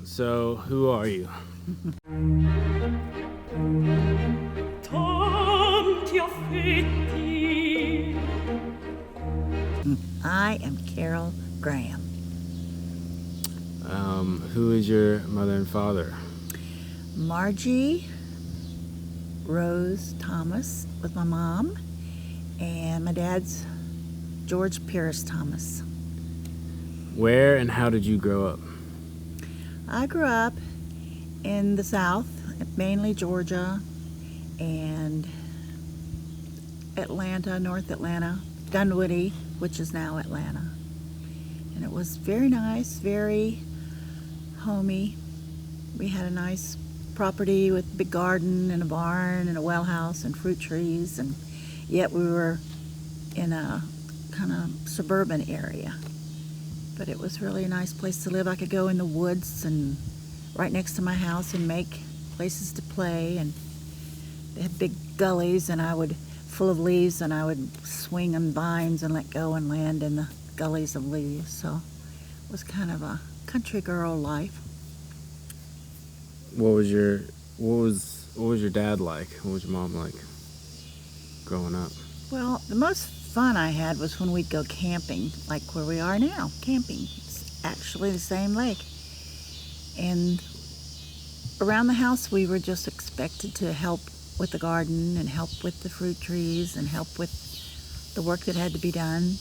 So, who are you? Tanti affetti. I am Carol Graham. Who is your mother and father? Margie Rose Thomas with my mom, and my dad's George Pierce Thomas. Where and how did you grow up? I grew up in the South, mainly Georgia and Atlanta, North Atlanta, Dunwoody, which is now Atlanta. And it was very nice, very homey. We had a nice property with a big garden and a barn and a well house and fruit trees, and yet we were in a kind of suburban area. But it was really a nice place to live. I could go in the woods and right next to my house and make places to play, and they had big gullies and full of leaves, and I would swing on vines and let go and land in the gullies of leaves. So it was kind of a country girl life. What was your dad like? What was your mom like growing up? Well, the most fun I had was when we'd go camping, like where we are now, camping. It's actually the same lake. And around the house, we were just expected to help with the garden and help with the fruit trees and help with the work that had to be done.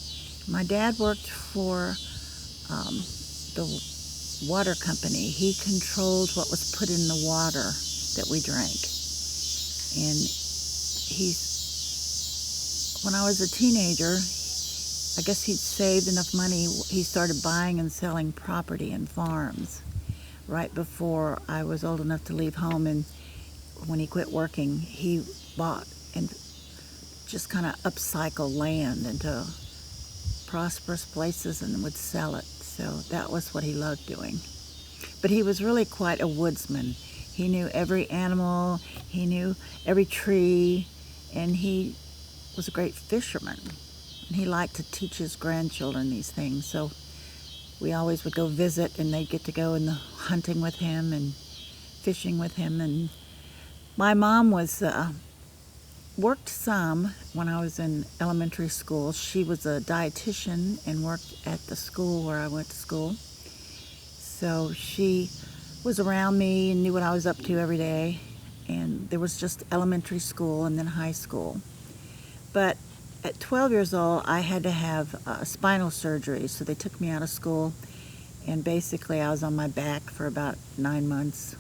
My dad worked for the water company. He controlled what was put in the water that we drank. And when I was a teenager, I guess he'd saved enough money. He started buying and selling property and farms right before I was old enough to leave home. And when he quit working, he bought and just kind of upcycled land into prosperous places and would sell it. So that was what he loved doing. But he was really quite a woodsman. He knew every animal, he knew every tree, and he was a great fisherman. And he liked to teach his grandchildren these things. So we always would go visit, and they'd get to go in the hunting with him and fishing with him. And my mom worked some when I was in elementary school. She was a dietitian and worked at the school where I went to school. So she was around me and knew what I was up to every day. And there was just elementary school and then high school. But at 12 years old, I had to have spinal surgery. So they took me out of school, and basically I was on my back for about 9 months.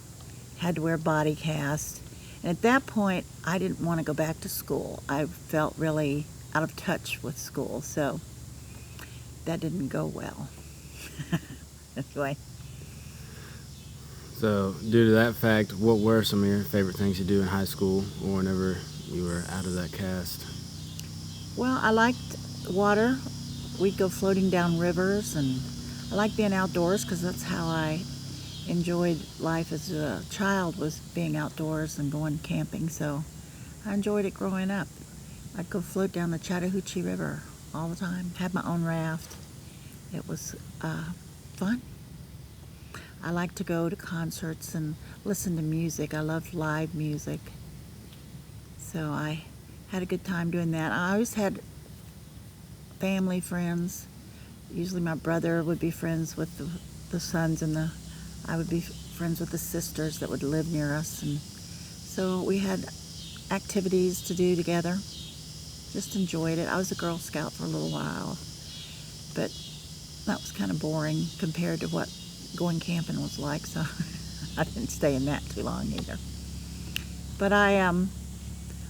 Had to wear a body cast. And at that point, I didn't want to go back to school. I felt really out of touch with school, so that didn't go well. Anyway. So, due to that fact, what were some of your favorite things to do in high school or whenever you were out of that cast? Well, I liked water. We'd go floating down rivers, and I liked being outdoors because that's how I enjoyed life as a child, was being outdoors and going camping. So I enjoyed it growing up. I'd go float down the Chattahoochee River all the time, had my own raft. It was fun. I liked to go to concerts and listen to music. I loved live music. So I had a good time doing that. I always had family friends. Usually my brother would be friends with the sons, and I would be friends with the sisters that would live near us. And so we had activities to do together. Just enjoyed it. I was a Girl Scout for a little while, but that was kind of boring compared to what going camping was like, so I didn't stay in that too long either. But I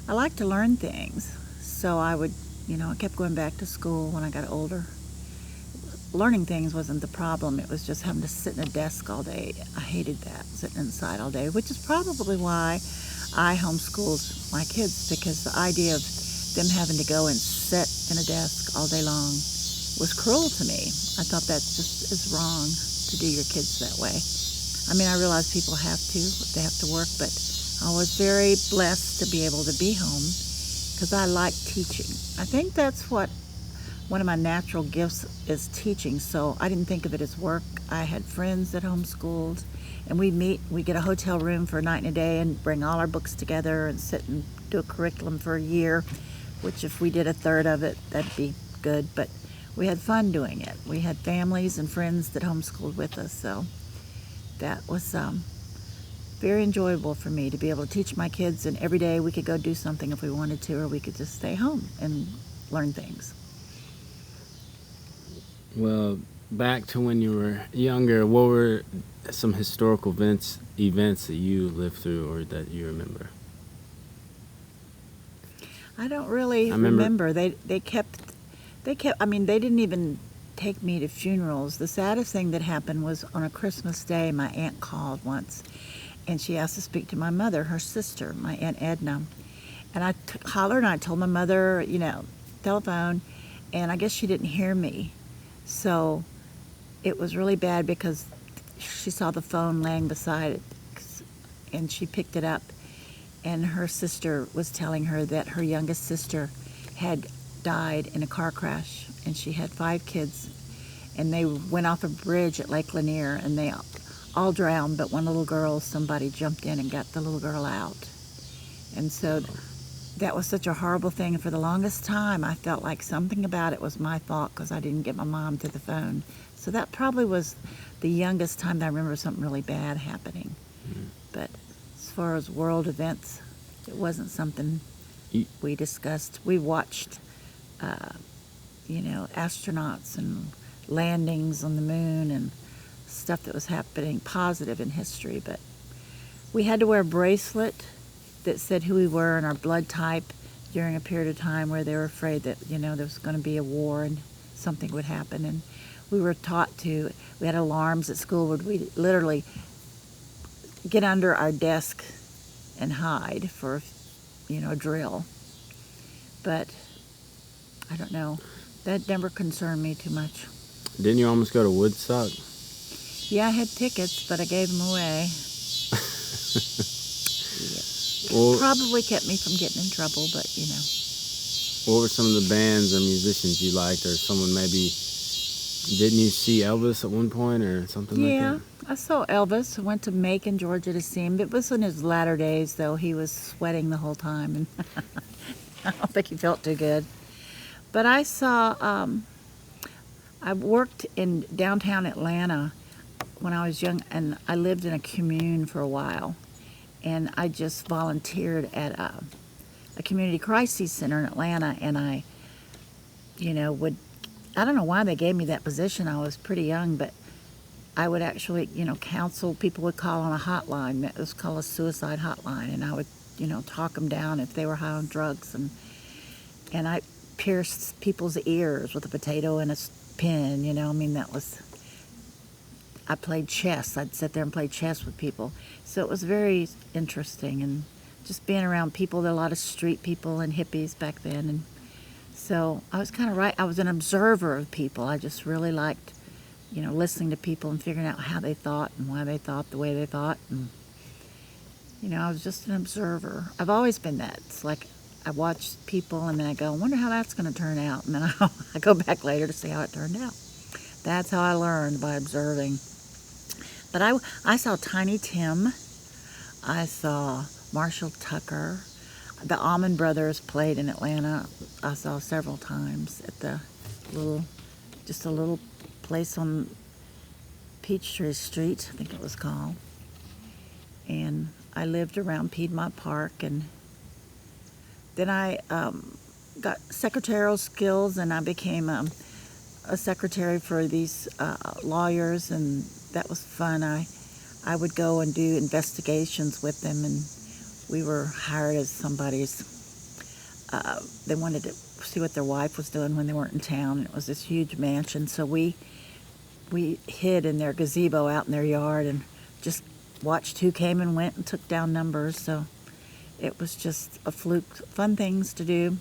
like to learn things, so I kept going back to school when I got older. Learning things wasn't the problem. It was just having to sit in a desk all day. I hated that, sitting inside all day, which is probably why I homeschooled my kids, because the idea of them having to go and sit in a desk all day long was cruel to me. I thought that just is wrong to do your kids that way. I mean, I realize people have to, they have to work, but I was very blessed to be able to be home because I like teaching. I think that's what one of my natural gifts is teaching, so I didn't think of it as work. I had friends that homeschooled, and we get a hotel room for a night and a day and bring all our books together and sit and do a curriculum for a year, which if we did a third of it, that'd be good, but we had fun doing it. We had families and friends that homeschooled with us, so that was very enjoyable for me to be able to teach my kids, and every day we could go do something if we wanted to, or we could just stay home and learn things. Well, back to when you were younger, what were some historical events that you lived through or that you remember? I don't really I remember- remember. They kept. I mean, they didn't even take me to funerals. The saddest thing that happened was on a Christmas day, my aunt called once, and she asked to speak to my mother, her sister, my Aunt Edna. And I hollered and I told my mother, telephone, and I guess she didn't hear me. So it was really bad because she saw the phone laying beside it, and she picked it up, and her sister was telling her that her youngest sister had died in a car crash, and she had 5 kids, and they went off a bridge at Lake Lanier, and they all drowned, but one little girl, somebody jumped in and got the little girl out. And so that was such a horrible thing, and for the longest time I felt like something about it was my fault because I didn't get my mom to the phone. So that probably was the youngest time that I remember something really bad happening. But as far as world events, it wasn't something we discussed. We watched astronauts and landings on the moon and stuff that was happening positive in history, but we had to wear a bracelet that said who we were and our blood type during a period of time where they were afraid that there was going to be a war and something would happen. And we were taught we had alarms at school where we literally get under our desk and hide for a drill. But I don't know, that never concerned me too much. Didn't you almost go to Woodstock? Yeah, I had tickets, but I gave them away. Well, Probably kept me from getting in trouble, but what were some of the bands or musicians you liked, or someone maybe, didn't you see Elvis at one point or something like Yeah, that? I saw Elvis. I went to Macon, Georgia to see him. It was in his latter days, though. He was sweating the whole time, and I don't think he felt too good. But I saw, I worked in downtown Atlanta when I was young, and I lived in a commune for a while. And I just volunteered at a community crisis center in Atlanta, and I don't know why they gave me that position. I was pretty young, but I would actually, counsel. People would call on a hotline. It was called a suicide hotline, and I would, talk them down if they were high on drugs. And I pierced people's ears with a potato and a pin, I played chess. I'd sit there and play chess with people. So it was very interesting, and just being around people. There were a lot of street people and hippies back then, and so I was kind of right. I was an observer of people. I just really liked, listening to people and figuring out how they thought and why they thought the way they thought. And, I was just an observer. I've always been that. It's like I watch people and then I go, I wonder how that's going to turn out. And then I go back later to see how it turned out. That's how I learned, by observing. But I saw Tiny Tim. I saw Marshall Tucker. The Allman Brothers played in Atlanta. I saw several times at a little place on Peachtree Street, I think it was called. And I lived around Piedmont Park, and then I got secretarial skills, and I became a secretary for these lawyers, and that was fun. I would go and do investigations with them, and we were hired as somebody's, they wanted to see what their wife was doing when they weren't in town, and it was this huge mansion, so we hid in their gazebo out in their yard and just watched who came and went and took down numbers. So it was just a fluke, fun things to do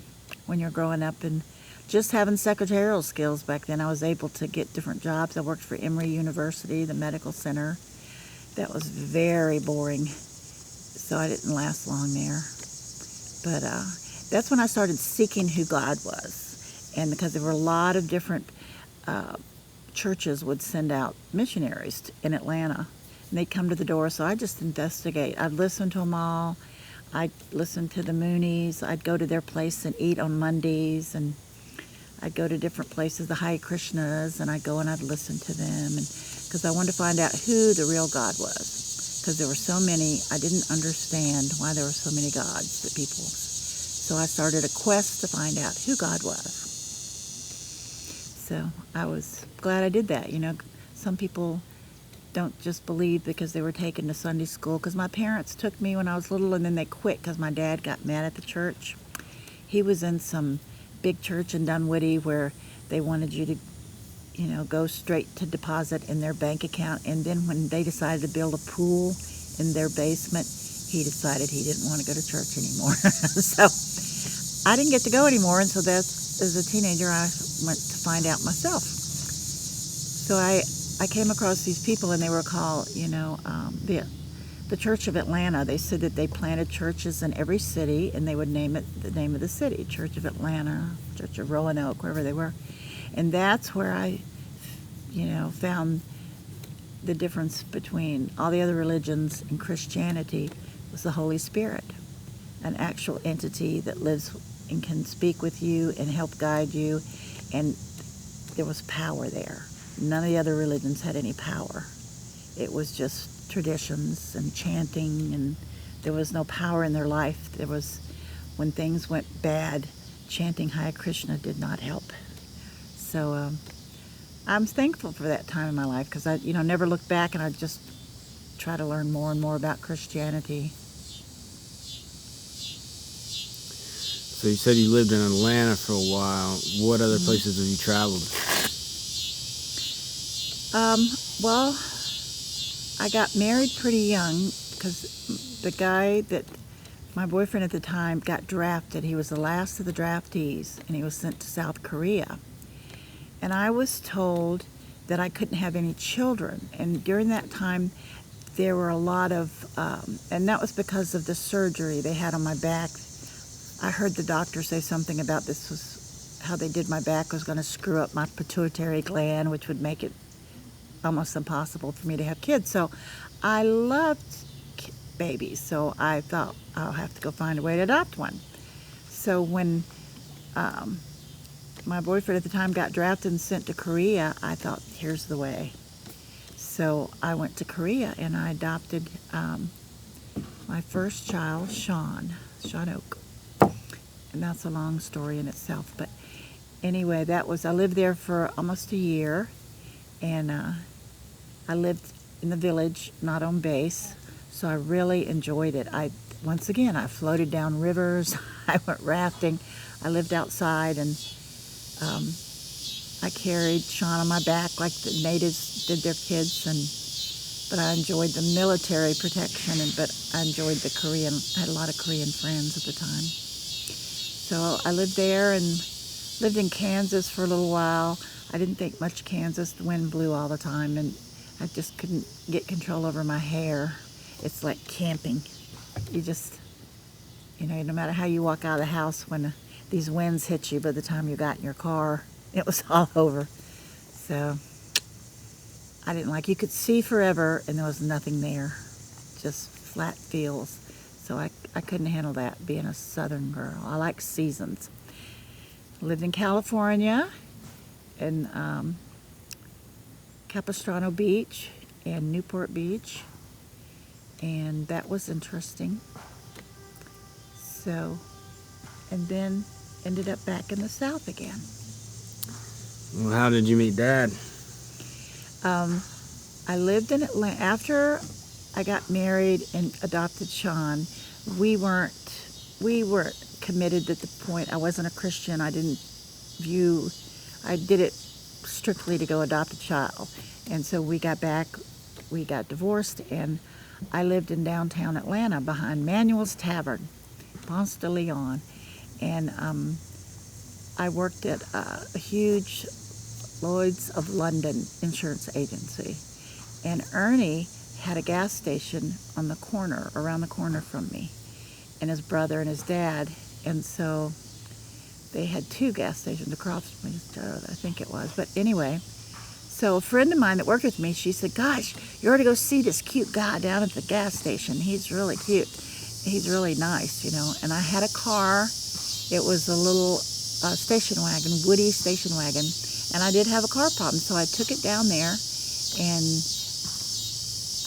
when you're growing up, and just having secretarial skills back then. I was able to get different jobs. I worked for Emory University, the medical center. That was very boring, so I didn't last long there. But that's when I started seeking who God was. And because there were a lot of different churches would send out missionaries in Atlanta, and they'd come to the door. So I just investigate. I'd listen to them all. I'd listen to the Moonies. I'd go to their place and eat on Mondays, and I'd go to different places, the Hare Krishnas, and I'd go and I'd listen to them, and because I wanted to find out who the real God was, because there were so many. I didn't understand why there were so many gods that people. So I started a quest to find out who God was. So I was glad I did that. You know, some people don't just believe because they were taken to Sunday school, because my parents took me when I was little and then they quit because my dad got mad at the church. He was in some big church in Dunwoody where they wanted you to, you know, go straight to deposit in their bank account, and then when they decided to build a pool in their basement, he decided he didn't want to go to church anymore. So I didn't get to go anymore, and so that's, as a teenager, I went to find out myself. So I came across these people, and they were called, you know, the Church of Atlanta. They said that they planted churches in every city, and they would name it the name of the city, Church of Atlanta, Church of Roanoke, wherever they were. And that's where I, you know, found the difference between all the other religions and Christianity was the Holy Spirit, an actual entity that lives and can speak with you and help guide you, and there was power there. None of the other religions had any power. It was just traditions and chanting, and there was no power in their life. There was, when things went bad, chanting Hare Krishna did not help. So I'm thankful for that time in my life, because I, you know, never looked back, and I just try to learn more and more about Christianity. So you said you lived in Atlanta for a while. What other places have you traveled? Well, I got married pretty young, because the guy that, my boyfriend at the time, got drafted. He was the last of the draftees, and he was sent to South Korea. And I was told that I couldn't have any children. And during that time, there were a lot of, and that was because of the surgery they had on my back. I heard the doctor say something about this was how they did my back was going to screw up my pituitary gland, which would make it almost impossible for me to have kids. So I loved babies, so I thought I'll have to go find a way to adopt one. So when my boyfriend at the time got drafted and sent to Korea, I thought, here's the way. So I went to Korea and I adopted my first child, Sean Oak. And that's a long story in itself. But anyway, I lived there for almost a year. And I lived in the village, not on base. So I really enjoyed it. Once again, I floated down rivers. I went rafting. I lived outside, and I carried Sean on my back like the natives did their kids. But I enjoyed the military protection, but I enjoyed the Korean. I had a lot of Korean friends at the time. So I lived there and lived in Kansas for a little while. I didn't think much of Kansas. The wind blew all the time, and I just couldn't get control over my hair. It's like camping. You just, you know, no matter how you walk out of the house, when these winds hit you, by the time you got in your car, it was all over. So I didn't like, you could see forever and there was nothing there, just flat fields. So I couldn't handle that, being a southern girl. I like seasons. Lived in California, in Capistrano Beach and Newport Beach, and that was interesting. So, and then ended up back in the South again. Well, how did you meet Dad? I lived in Atlanta. After I got married and adopted Sean, we weren't committed at the point. I wasn't a Christian. I did it strictly to go adopt a child. And so we got divorced, and I lived in downtown Atlanta behind Manuel's Tavern, Ponce de Leon. And I worked at a huge Lloyd's of London insurance agency. And Ernie had a gas station on the corner, around the corner from me, and his brother and his dad. And so they had 2 gas stations across from each other, I think it was. But anyway, so a friend of mine that worked with me, she said, gosh, you ought to go see this cute guy down at the gas station. He's really cute. He's really nice, you know. And I had a car. It was a little station wagon, Woody station wagon. And I did have a car problem, so I took it down there. And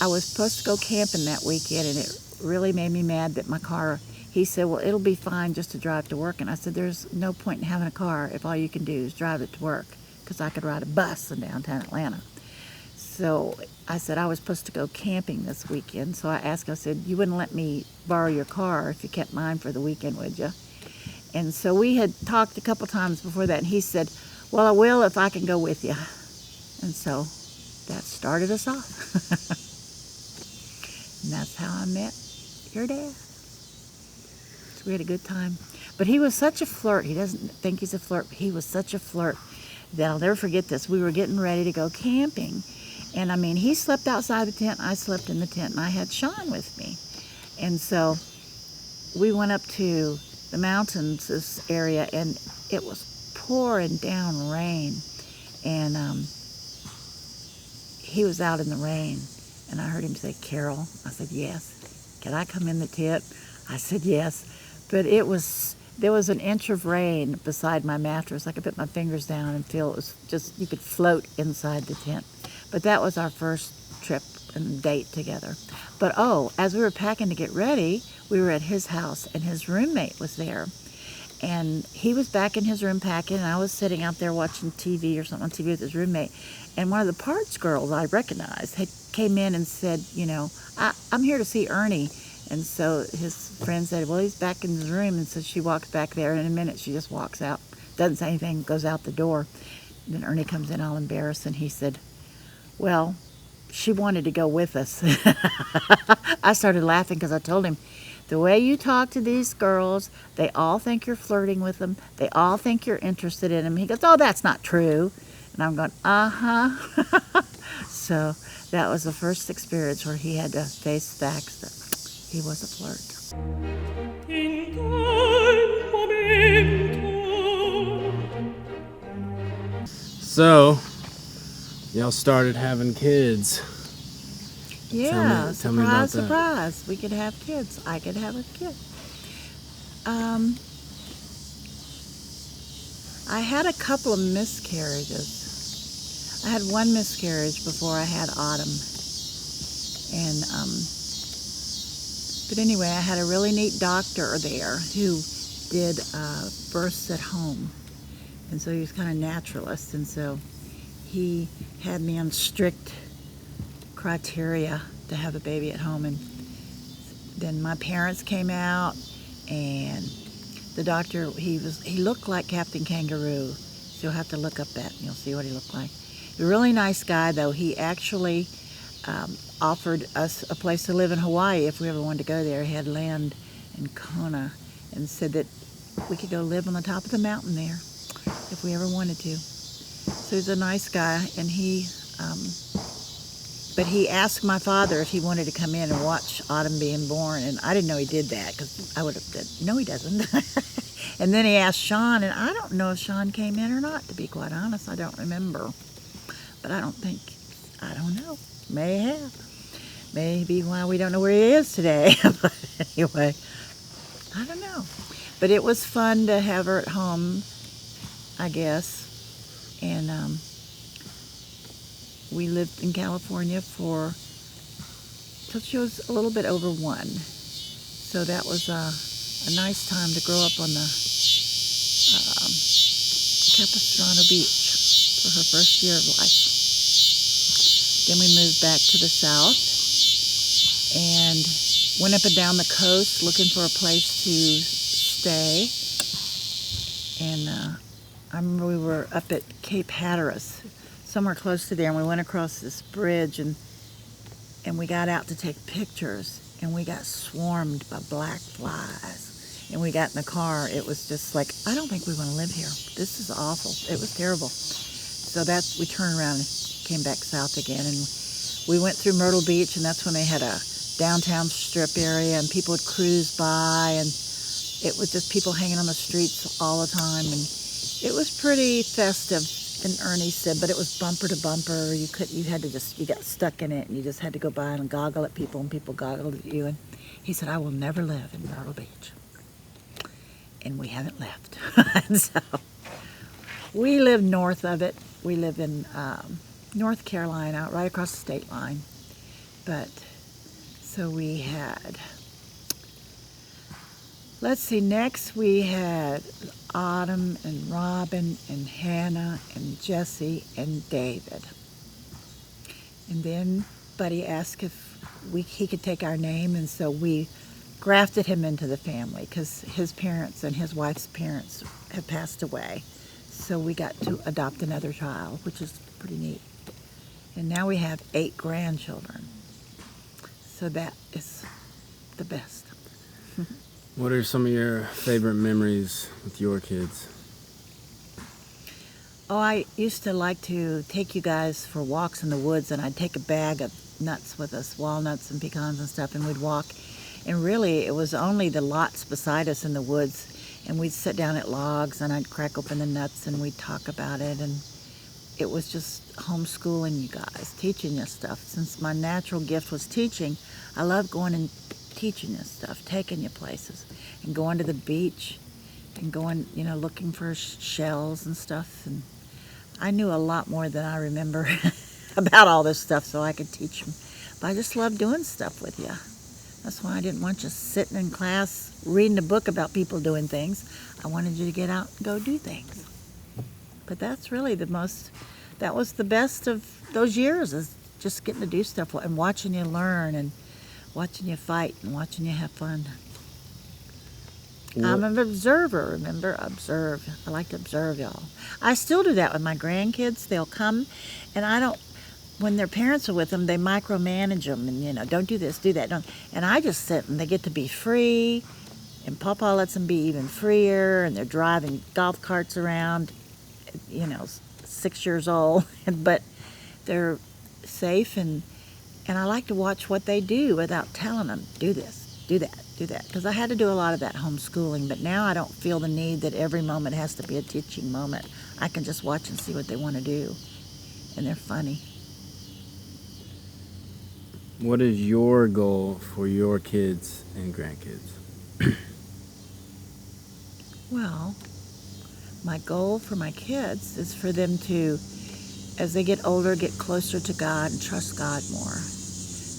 I was supposed to go camping that weekend, and it really made me mad that my car, he said, well, it'll be fine just to drive to work. And I said, there's no point in having a car if all you can do is drive it to work, because I could ride a bus in downtown Atlanta. So I said I was supposed to go camping this weekend. So I asked, I said, you wouldn't let me borrow your car if you kept mine for the weekend, would you? And so we had talked a couple times before that, and he said, well, I will if I can go with you. And so that started us off. And that's how I met your dad. So we had a good time. But he was such a flirt. He doesn't think he's a flirt, but he was such a flirt that I'll never forget this. We were getting ready to go camping. And I mean, he slept outside the tent, I slept in the tent, and I had Sean with me. And so we went up to the mountains, this area, and it was pouring down rain. And he was out in the rain, and I heard him say, Carol. I said, yes. Can I come in the tent? I said, yes. But there was an inch of rain beside my mattress. I could put my fingers down and feel it was just, you could float inside the tent. But that was our first trip and date together. But as we were packing to get ready, we were at his house, and his roommate was there. And he was back in his room packing, and I was sitting out there watching TV or something on TV with his roommate. And one of the parts girls I recognized came in and said, you know, I'm here to see Ernie. And so his friend said, well, he's back in his room. And so she walks back there, and in a minute she just walks out, doesn't say anything, goes out the door. And then Ernie comes in all embarrassed, and he said, well, she wanted to go with us. I started laughing because I told him, the way you talk to these girls, they all think you're flirting with them. They all think you're interested in them. He goes, oh, that's not true. And I'm going, uh-huh. So that was the first experience where he had to face facts that he was a flirt. In quel momento So, y'all started having kids. Yeah, tell me about surprise, that. surprise. We could have kids. I could have a kid. I had a couple of miscarriages. I had one miscarriage before I had Autumn. And, but anyway, I had a really neat doctor there who did births at home. And so he was kind of naturalist. And so he had me on strict criteria to have a baby at home. And then my parents came out, and the doctor, he looked like Captain Kangaroo. So you'll have to look up that and you'll see what he looked like. A really nice guy, though. He actually offered us a place to live in Hawaii if we ever wanted to go there. He had land in Kona, and said that we could go live on the top of the mountain there if we ever wanted to. So he's a nice guy, and but he asked my father if he wanted to come in and watch Autumn being born, and I didn't know he did that, because I would have said, no, he doesn't. And then he asked Sean, and I don't know if Sean came in or not, to be quite honest. I don't remember. But I don't know. May have. Maybe why we don't know where he is today. But anyway, I don't know. But it was fun to have her at home, I guess. And we lived in California till she was a little bit over 1. So that was a nice time to grow up on the Capistrano Beach for her first year of life. Then we moved back to the south and went up and down the coast looking for a place to stay. And I remember we were up at Cape Hatteras, somewhere close to there, and we went across this bridge, and we got out to take pictures, and we got swarmed by black flies. And we got in the car. It was just like, I don't think we want to live here. This is awful. It was terrible. So we turned around and came back south again, and we went through Myrtle Beach, and that's when they had a downtown strip area, and people would cruise by, and it was just people hanging on the streets all the time, and it was pretty festive. And Ernie said, but it was bumper to bumper. You got stuck in it, and you just had to go by and goggle at people, and people goggled at you. And he said, I will never live in Myrtle Beach. And we haven't left. So we live north of it. We live in North Carolina, right across the state line. But so we had, let's see, next we had Autumn and Robin and Hannah and Jesse and David. And then Buddy asked if he could take our name, and so we grafted him into the family because his parents and his wife's parents have passed away. So we got to adopt another child, which is pretty neat. And now we have 8 grandchildren. So that is the best. What are some of your favorite memories with your kids? Oh, I used to like to take you guys for walks in the woods, and I'd take a bag of nuts with us, walnuts and pecans and stuff, and we'd walk. And really, it was only the lots beside us in the woods, and we'd sit down at logs, and I'd crack open the nuts, and we'd talk about it, and it was just homeschooling you guys, teaching you stuff. Since my natural gift was teaching, I love going and teaching you stuff, taking you places, and going to the beach, and going, looking for shells and stuff. And I knew a lot more than I remember about all this stuff, so I could teach them. But I just love doing stuff with you. That's why I didn't want you sitting in class reading a book about people doing things. I wanted you to get out and go do things. But that's really that was the best of those years, is just getting to do stuff and watching you learn and watching you fight and watching you have fun. I'm an observer, remember? Observe. I like to observe y'all. I still do that with my grandkids. They'll come, and when their parents are with them, they micromanage them and, don't do this, do that. Don't. And I just sit and they get to be free, and Papa lets them be even freer, and they're driving golf carts around, 6 years old, but they're safe, and I like to watch what they do without telling them, do this, do that, do that. Because I had to do a lot of that homeschooling, but now I don't feel the need that every moment has to be a teaching moment. I can just watch and see what they want to do, and they're funny. What is your goal for your kids and grandkids? Well, my goal for my kids is for them to, as they get older, get closer to God and trust God more.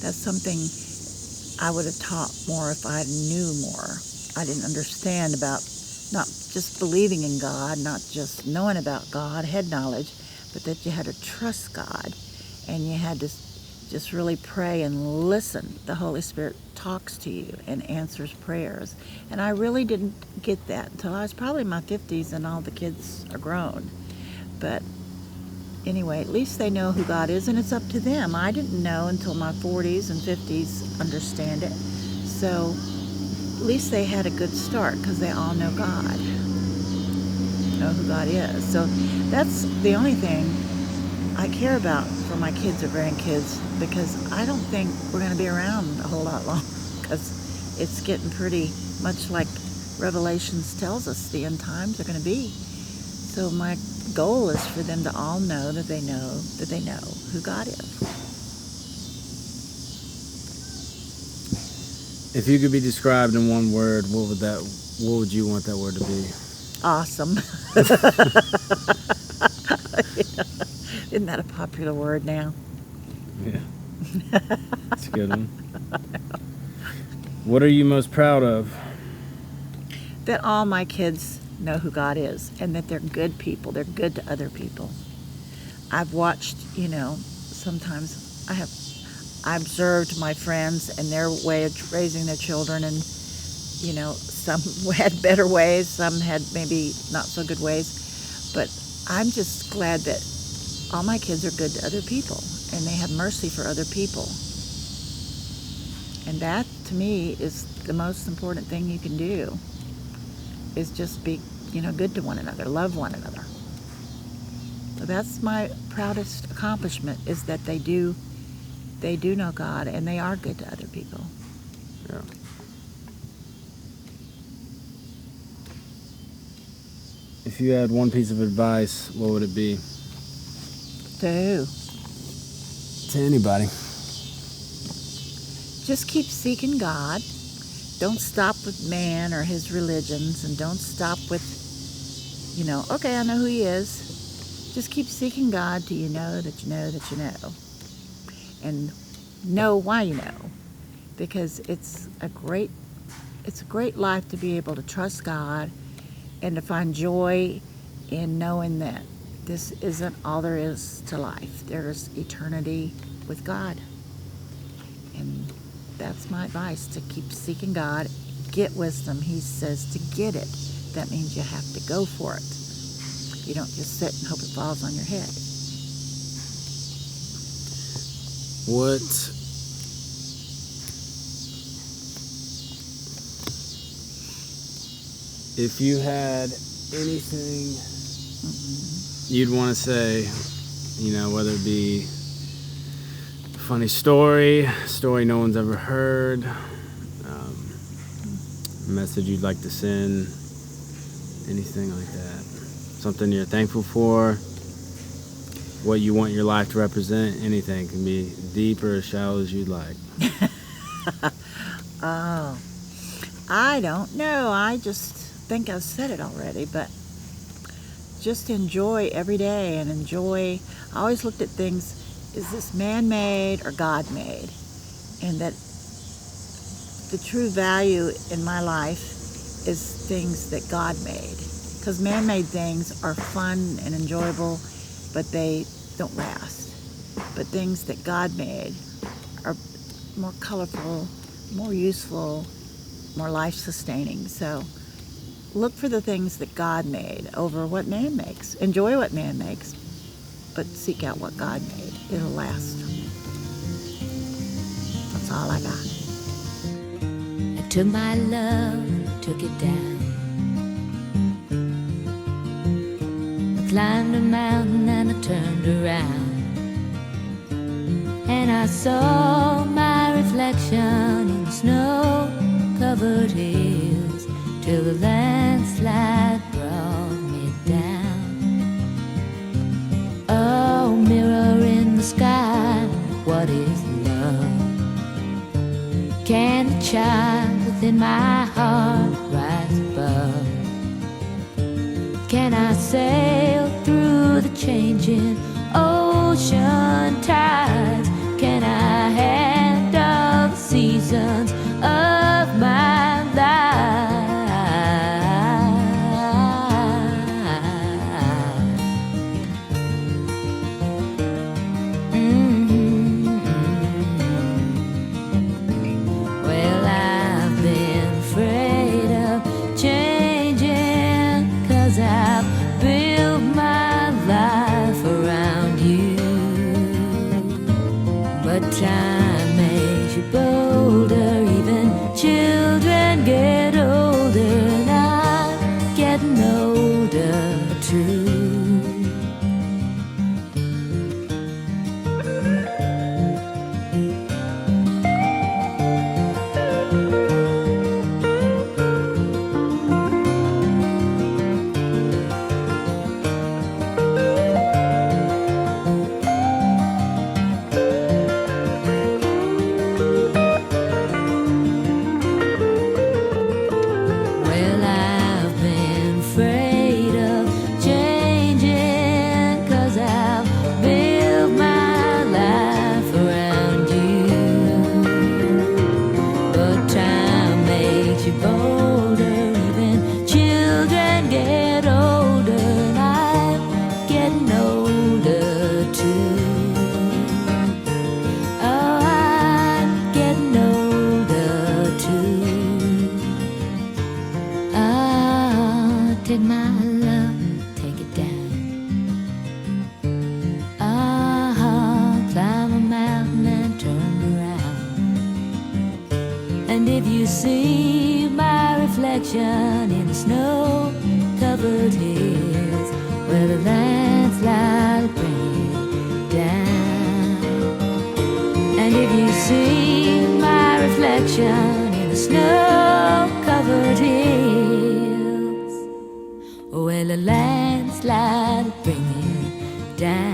That's something I would have taught more if I knew more. I didn't understand about not just believing in God, not just knowing about God, head knowledge, but that you had to trust God, and you had to just really pray and listen. The Holy Spirit talks to you and answers prayers. And I really didn't get that until I was probably in my 50s and all the kids are grown. But anyway, at least they know who God is, and it's up to them. I didn't know until my 40s and 50s understand it. So at least they had a good start because they all know God, know who God is. So that's the only thing I care about for my kids or grandkids, because I don't think we're going to be around a whole lot longer, because it's getting pretty much like Revelations tells us the end times are going to be. So my goal is for them to all know that they know who God is. If you could be described in one word, what would you want that word to be? Awesome. Isn't that a popular word now? Yeah. That's a good one. What are you most proud of? That all my kids know who God is, and that they're good people. They're good to other people. I've watched, sometimes I observed my friends and their way of raising their children, and, some had better ways, some had maybe not so good ways, but I'm just glad that all my kids are good to other people, and they have mercy for other people. And that, to me, is the most important thing you can do, is just be, good to one another, love one another. So that's my proudest accomplishment, is that they do know God, and they are good to other people. Yeah. If you had one piece of advice, what would it be? To who? To anybody. Just keep seeking God. Don't stop with man or his religions, and don't stop with, okay, I know who he is. Just keep seeking God till you know that you know that you know. And know why you know. Because it's a great life to be able to trust God and to find joy in knowing that this isn't all there is to life. There's eternity with God. And that's my advice, to keep seeking God. Get wisdom. He says to get it. That means you have to go for it. You don't just sit and hope it falls on your head. What if you had anything you'd want to say, whether it be a funny story no one's ever heard, a message you'd like to send, anything like that, something you're thankful for, what you want your life to represent, anything. Can be deep or as shallow as you'd like. Oh, I don't know. I just think I've said it already, but just enjoy every day and enjoy. I always looked at things, is this man-made or God-made? And that the true value in my life is things that God made. Because man-made things are fun and enjoyable, but they don't last. But things that God made are more colorful, more useful, more life-sustaining. So look for the things that God made over what man makes. Enjoy what man makes, but seek out what God made. It'll last. That's all I got. I took my love, took it down. I climbed a mountain and I turned around, and I saw my reflection in snow-covered hills, till the landslide brought me down. Oh, mirror in the sky, what is love? Can the child within my heart rise above? Can I sail through the changing ocean tides? Can I handle the seasons of my life? Well, I've been afraid of changing, 'cause I've built my life around you. But time makes you bolder, even children get older, and I'm getting older too. Well, I've been afraid of changing, 'cause I've built my life around you. But time makes you bolder, even children get older, and I'm getting older too. Oh, I'm getting older too. Ah, take my love, take it down. Ah, climb a mountain and turn around. And if you see my reflection in the snow-covered hills, where the landslide will bring you down. And if you see my reflection in the snow-covered hills, well, a landslide bring you down.